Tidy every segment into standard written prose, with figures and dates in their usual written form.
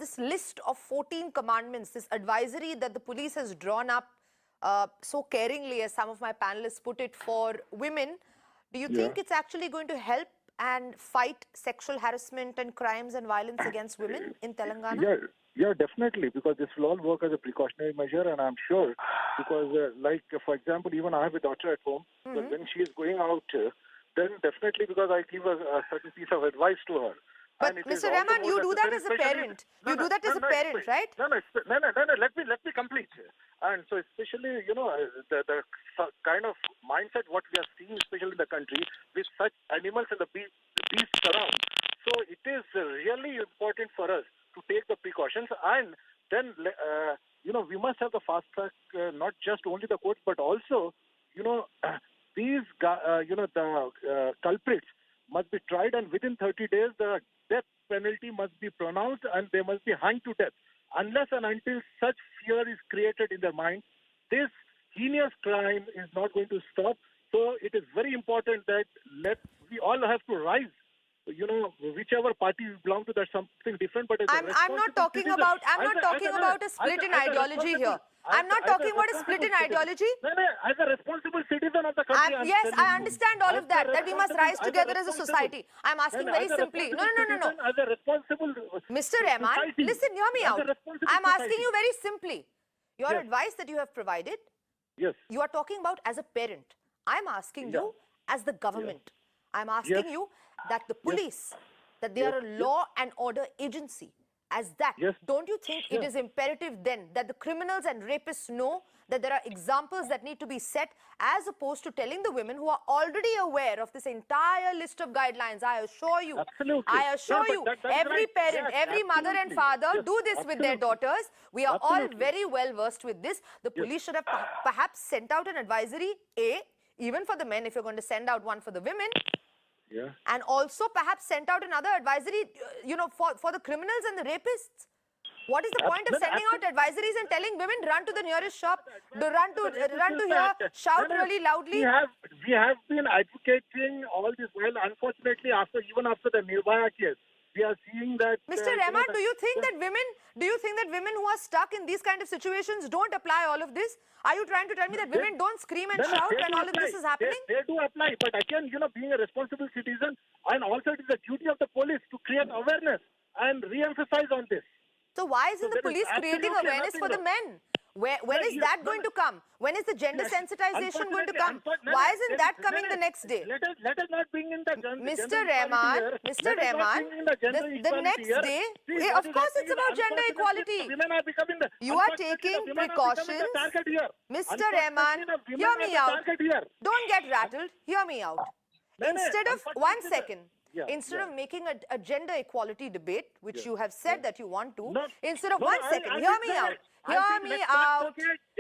this list of 14 commandments, this advisory that the police has drawn up so caringly, as some of my panelists put it, for women, do you think it's actually going to help and fight sexual harassment and crimes and violence against women in Telangana? Yeah, definitely, because this will all work as a precautionary measure, and I'm sure, because for example, even I have a daughter at home, but when she is going out, then definitely, because I give a certain piece of advice to her. But Mr. Rahman, you do that as a parent. You do that as a parent, right? No, let me complete. And so especially, the kind of mindset what we are seeing, especially in the country, with such animals and the beasts around. So it is really important for us to take the precautions, and then, we must have the fast track, not just only the courts, but also, these, the culprits must be tried, and within 30 days, the death penalty must be pronounced, and they must be hanged to death. Unless and until such fear is created in their mind, this heinous crime is not going to stop. So it is very important that we all have to rise. Whichever party you belong to, that's something different. But I'm not talking about a split in ideology here. I'm not talking about a split in ideology. As a responsible citizen of the country, yes, I understand all of that. That we must rise together as a society. I'm asking very simply. No. As a responsible Mr. Rahman, listen, hear me out. I'm asking you very simply. Your advice that you have provided, you are talking about as a parent. I'm asking you as the government. I'm asking you that the police, that they are a law and order agency. As that, don't you think it is imperative then that the criminals and rapists know that there are examples that need to be set, as opposed to telling the women who are already aware of this entire list of guidelines? I assure you, every parent, every mother and father do this with their daughters. We are all very well versed with this. The police should have perhaps sent out an advisory, even for the men, if you're going to send out one for the women. And also perhaps sent out another advisory, for the criminals and the rapists. What is the point of sending out advisories and telling women run to the nearest shop, run to here, shout really loudly? We have been advocating all this while. Unfortunately, even after the Nirbhaya case, we are seeing that. Mr. Rahman, do you think that women who are stuck in these kind of situations don't apply all of this? Are you trying to tell me that women don't scream and shout when all of this is happening? They do apply, but again, being a responsible citizen, and also it is the duty of the police to create awareness and re-emphasize on this. So why isn't the police creating awareness for the men? When is that going to come? When is the gender sensitization going to come? Why isn't that coming the next day? Let us not bring in the Mr. Rahman, the next day, of course it's about gender equality. Women are becoming you are taking precautions. Mr. Rahman, hear me out. Don't get rattled. Hear me out. Instead of, one second. Instead of making a gender equality debate, which you have said that you want to, instead of, one second, hear me out. Hear me out.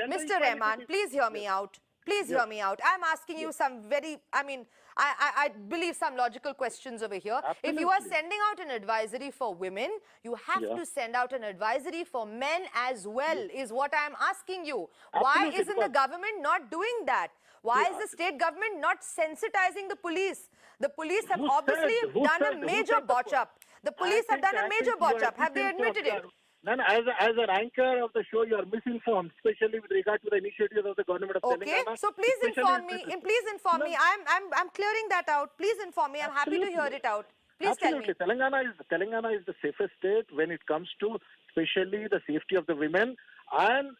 Mr. Rahman, please hear me out. Please hear me out. I'm asking you some very, I believe some logical questions over here. Absolutely. If you are sending out an advisory for women, you have to send out an advisory for men as well, is what I'm asking you. Why isn't the government not doing that? Why is the state government not sensitizing the police? The police have obviously done a major botch-up. The police have done a major botch-up. Have they admitted it? As an anchor of the show, you are misinformed, especially with regard to the initiatives of the government of Telangana. Okay, so please inform me. Please inform me. I'm clearing that out. Please inform me. I'm happy to hear it out. Please tell me. Telangana is the safest state when it comes to especially the safety of the women. And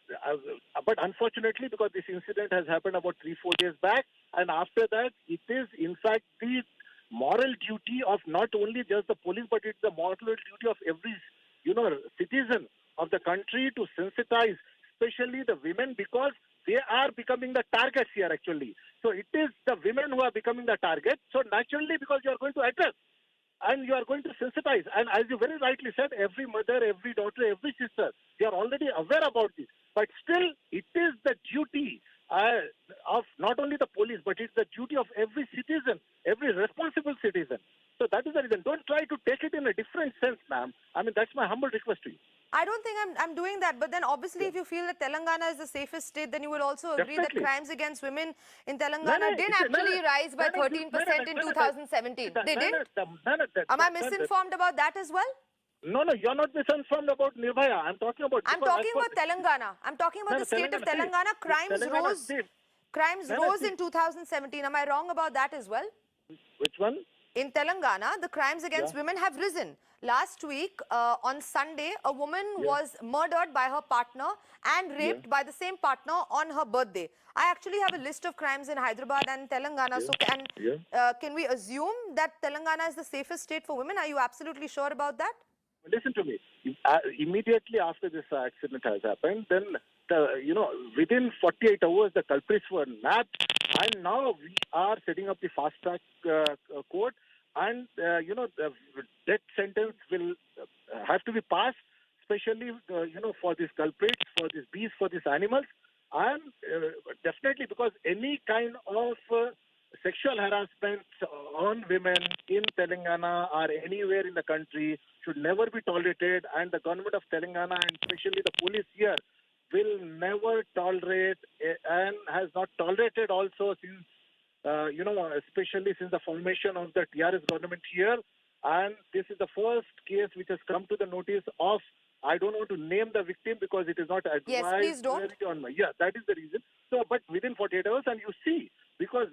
but unfortunately, because this incident has happened about 3-4 days back, and after that, it is in fact the moral duty of not only just the police, but it's the moral duty of every citizen of the country to sensitize, especially the women, because they are becoming the targets here actually. So it is the women who are becoming the target. So naturally, because you are going to address and you are going to sensitize, and as you very rightly said, every mother, every daughter, every sister, they are already aware about this. But still, it is the duty of not only the police, but it's the duty of every citizen, every responsible citizen. So that is the reason. Don't try to take it in a different sense, ma'am. That's my humble request to you. I don't think I'm doing that. But then obviously if you feel that Telangana is the safest state, then you will also agree that crimes against women in Telangana did actually rise by 13% in 2017. They did? Am I misinformed about that as well? No, no, you're not misinformed about Nirbhaya. I'm talking about... I'm talking about Telangana. I'm talking about the state of Telangana. Crimes rose in 2017. Am I wrong about that as well? Which one? In Telangana, the crimes against women have risen. Last week, on Sunday, a woman was murdered by her partner and raped by the same partner on her birthday. I actually have a list of crimes in Hyderabad and Telangana. So can we assume that Telangana is the safest state for women? Are you absolutely sure about that? Listen to me. Immediately after this accident has happened, then, within 48 hours, the culprits were nabbed. And now we are setting up the fast-track court. And, the death sentence will have to be passed, especially, for these culprits, for these beasts, for these animals. And definitely because any kind of sexual harassment on women in Telangana or anywhere in the country should never be tolerated. And the government of Telangana and especially the police here will never tolerate and has not tolerated also since, especially since the formation of the TRS government here. And this is the first case which has come to the notice of, I don't want to name the victim because it is not advised. Yes, please don't. That is the reason. So, but within 48 hours, and you see, because,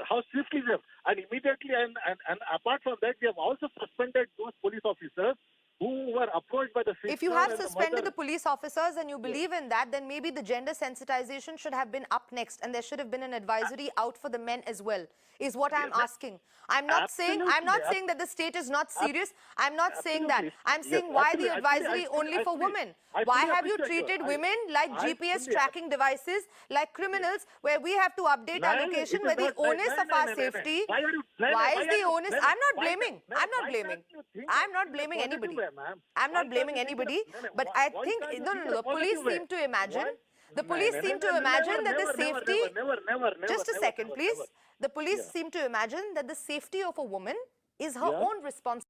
how swiftly we have, and immediately, and apart from that, we have also suspended those police officers who were approached by the sister. If you have suspended the police officers and you believe in that, then maybe the gender sensitization should have been up next and there should have been an advisory out for the men as well, is what I'm asking. I'm not saying that the state is not serious. I'm not saying that. I'm saying why the advisory only for women? Why have you treated women like GPS tracking devices, like criminals, where we have to update our location, where the onus of our safety, why is the onus? I'm not blaming. I'm not blaming anybody. I'm not blaming anybody, but I think, the police seem to imagine, that the safety, just a second please, the police seem to imagine that the safety of a woman is her own responsibility.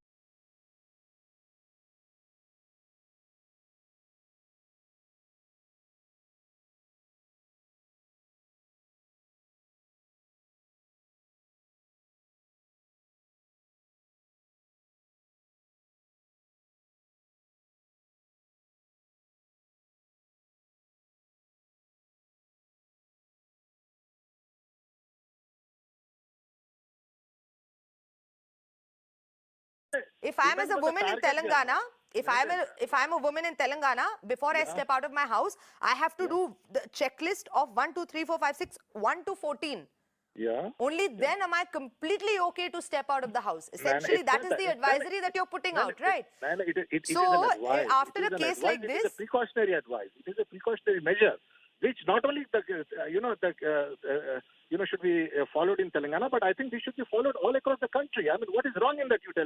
If I'm a woman in Telangana, if I'm a woman in Telangana, before I step out of my house, I have to do the checklist of 1, 2, 3, 4, 5, 6, 1 to 14. Only then am I completely okay to step out of the house. Essentially, that is the advisory that you're putting out, right? So, after a case like this, it is a precautionary advice. It is a precautionary measure, which not only should be followed in Telangana, but I think this should be followed all across the country. I mean, what is wrong in that, you tell me?